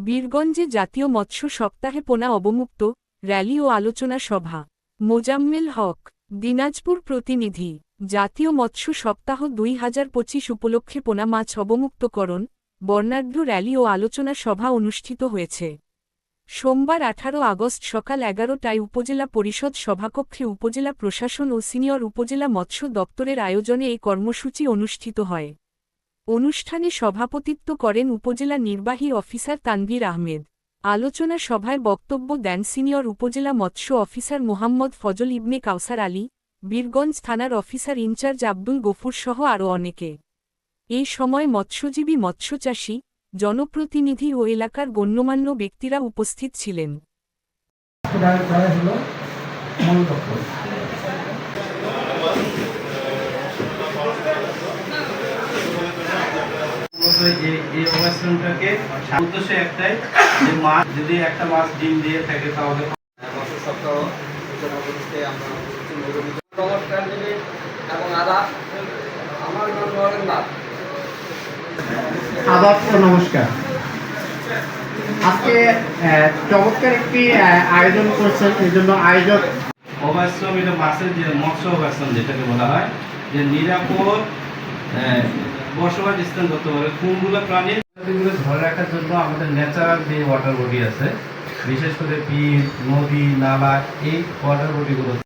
বীরগঞ্জে জাতীয় মৎস্য সপ্তাহে পোনা অবমুক্ত র্যালি ও আলোচনা সভা। মোজাম্মেল হক, দিনাজপুর প্রতিনিধি। জাতীয় মৎস্য সপ্তাহ ২০২৫ উপলক্ষে পোনা মাছ অবমুক্তকরণ, বর্ণাঢ্য র্যালি ও আলোচনা সভা অনুষ্ঠিত হয়েছে। সোমবার ১৮ আগস্ট সকাল ১১টায় উপজেলা পরিষদ সভাকক্ষে উপজেলা প্রশাসন ও সিনিয়র উপজেলা মৎস্য দপ্তরের আয়োজনে এই কর্মসূচি অনুষ্ঠিত হয়। অনুষ্ঠানে সভাপতিত্ব করেন উপজেলা নির্বাহী অফিসার তানভীর আহমেদ। আলোচনা সভায় বক্তব্য দেন সিনিয়র উপজেলা মৎস্য অফিসার মোহাম্মদ ফজল ইবনে কাউসার আলী, বীরগঞ্জ থানার অফিসার ইনচার্জ আব্দুল গফুর সহ আরও অনেকে। এই সময় মৎস্যজীবী, মৎস্যচাষী, জনপ্রতিনিধি ও এলাকার গণ্যমান্য ব্যক্তিরা উপস্থিত ছিলেন। এই অবস্থানটাকে উদ্দেশ্য একটাই, যে মাছ যদি একটা মাছ ডিম দিয়ে থাকে তাহলে নমস্কার। আজকে চমৎকার একটি আয়োজন করছেন, এই জন্য আয়োজক অবাশ্রম, এটা মাছের যে মৎস্য অবাশ্রম যেটাকে বলা হয়, যে নিরাপদ বসবাস স্থান করতে পারে কোনগুলো প্রাণীর ধরে রাখার জন্য আমাদের ন্যাচারাল যে ওয়াটার বডি আছে, বিশেষ করে বিল, নদী, নালা, এই ওয়াটার বডিগুলো